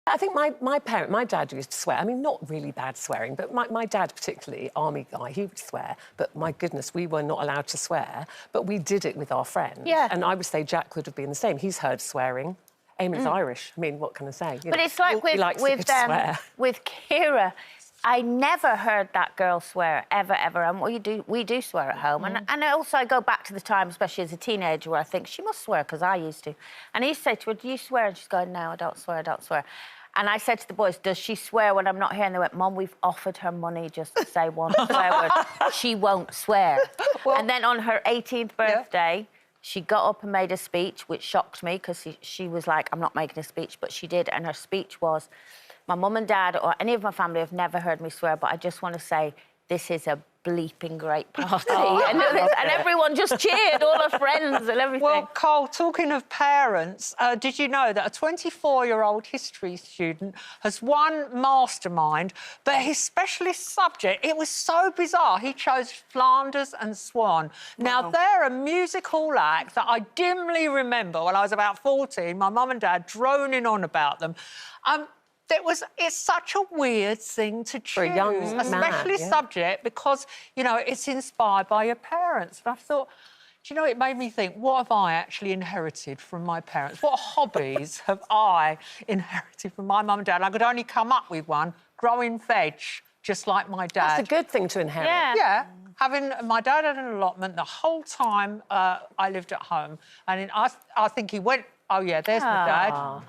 I think my dad used to swear. I mean, not really bad swearing, but my dad particularly, army guy, he would swear. But my goodness, we were not allowed to swear, but we did it with our friends. Yeah. And I would say Jack would have been the same. He's heard swearing. Eamon's Irish. I mean, what can I say? But it's like with Kira, I never heard that girl swear, ever. And we do swear at home. And also I go back to the time, especially as a teenager, where I think she must swear, because I used to. And I used to say to her, do you swear? And she's going, no, I don't swear, I don't swear. And I said to the boys, does she swear when I'm not here? And they went, Mum, we've offered her money just to say one swear word. She won't swear. Well, and then on her 18th birthday, she got up and made a speech, which shocked me, because she was like, I'm not making a speech, but she did. And her speech was, my mum and dad or any of my family have never heard me swear, but I just want to say this is a bleeping great party. And everyone just cheered, all her friends and everything. Well, Cole, talking of parents, did you know that a 24-year-old history student has won Mastermind, but his specialist subject, it was so bizarre, he chose Flanders and Swan. Wow. Now, they're a music hall act that I dimly remember when I was about 14, my mum and dad droning on about them. It's such a weird thing to choose, for a young a specialist subject, because, you know, it's inspired by your parents. And I thought, do you know, it made me think, what have I actually inherited from my parents? What hobbies have I inherited from my mum and dad? And I could only come up with one, growing veg, just like my dad. That's a good thing to inherit. Yeah. My dad had an allotment the whole time I lived at home. And I think he went, oh, yeah, there's my dad.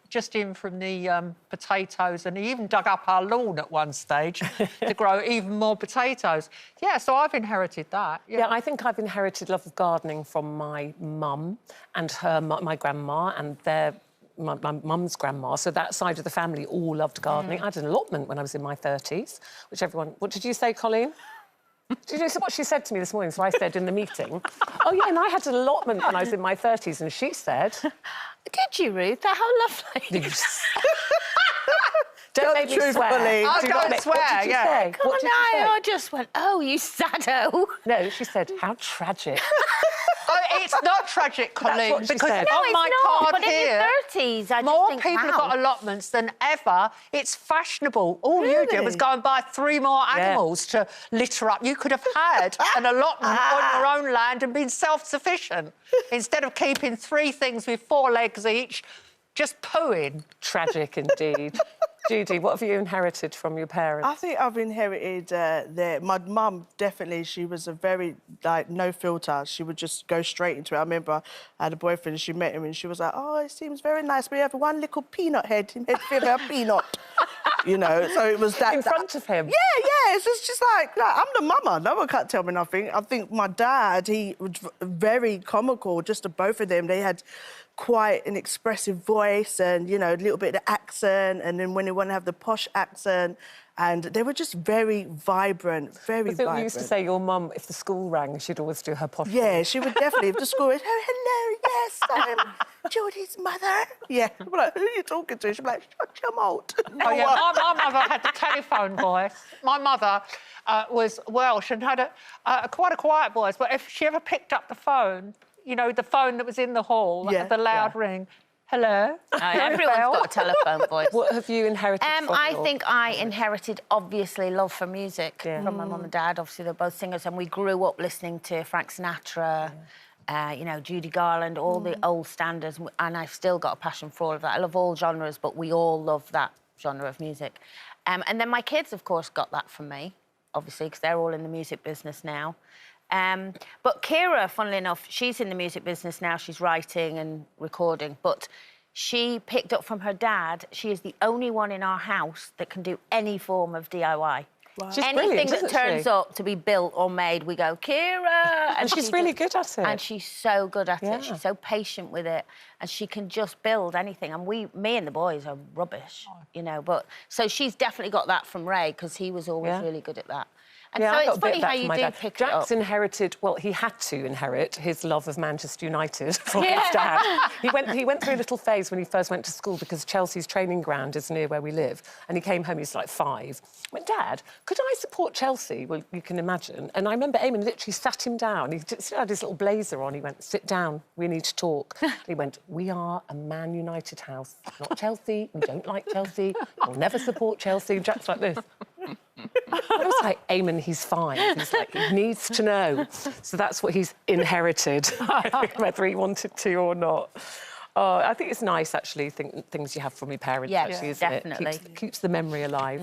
Just in from the potatoes, and he even dug up our lawn at one stage to grow even more potatoes. Yeah, so I've inherited that. Yeah, I think I've inherited love of gardening from my mum and my grandma and my mum's grandma. So that side of the family all loved gardening. I had an allotment when I was in my 30s, which everyone... What did you say, Coleen? Did you see what she said to me this morning? So I said in the meeting, oh, yeah, and I had an allotment when I was in my 30s, and she said... Did you, Ruth? How lovely. Don't make me swear. I don't swear, What did you say? What did you say? I just went, oh, you saddo. No, she said, how tragic. It's not tragic, Coleen, what she because said. on my card here, in your 30s, I more just think, people have got allotments than ever. It's fashionable. All you did was go and buy 3 more animals to litter up. You could have had an allotment on your own land and been self-sufficient instead of keeping 3 things with 4 legs each, just pooing. Tragic indeed. Judi, what have you inherited from your parents? I think I've inherited my mum, definitely, she was a very, like, no filter. She would just go straight into it. I remember I had a boyfriend and she met him and she was like, oh, it seems very nice, but you have one little peanut head. He made me feel a peanut. You know, so it was that... In front of him? Yeah, it's just like, I'm the mama. No one can't tell me nothing. I think my dad, he was very comical, just the both of them. They had quite an expressive voice and, you know, a little bit of accent, and then when they want to have the posh accent, and they were just very vibrant, very vibrant. You used to say your mum, if the school rang, she'd always do her posh. Yeah, she would definitely, if the school was, oh, hello, yes, I'm Judi's mother. Yeah, I'm like, who are you talking to? She'd be like, shut your mouth. Oh, yeah, my mother had the telephone voice. My mother was Welsh and had quite a quiet voice, but if she ever picked up the phone, you know, the phone that was in the hall, the loud ring, hello? Everyone's got a telephone voice. What have you inherited from I think I inherited, obviously, love for music from my mum and dad. Obviously, they're both singers, and we grew up listening to Frank Sinatra, you know, Judi Garland, all the old standards, and I've still got a passion for all of that. I love all genres, but we all love that genre of music. And then my kids, of course, got that from me, obviously, because they're all in the music business now. But Kira, funnily enough, she's in the music business now. She's writing and recording, but she picked up from her dad. She is the only one in our house that can do any form of DIY. Wow. She's Anything that turns up to be built or made, we go, Kira! And she's really good at it. And she's so good at it. She's so patient with it. And she can just build anything. And me and the boys are rubbish, you know. But so she's definitely got that from Ray, because he was always really good at that. And Yeah, so I got it's a bit funny of that how from you my do dad. pick it Jack's up. inherited, well, he had to inherit his love of Manchester United from his dad. He went through a little phase when he first went to school because Chelsea's training ground is near where we live. And he came home, he's like 5. I went, Dad, could I support Chelsea? Well, you can imagine. And I remember Eamon literally sat him down. He still had his little blazer on. He went, sit down, we need to talk. He went, we are a Man United house, not Chelsea. We don't like Chelsea. We'll never support Chelsea. And Jack's like this. I was like, Eamon, he's 5. He's like, he needs to know. So that's what he's inherited, whether he wanted to or not. I think it's nice, actually, things you have from your parents, Yeah, actually, isn't definitely. it? Keeps the memory alive.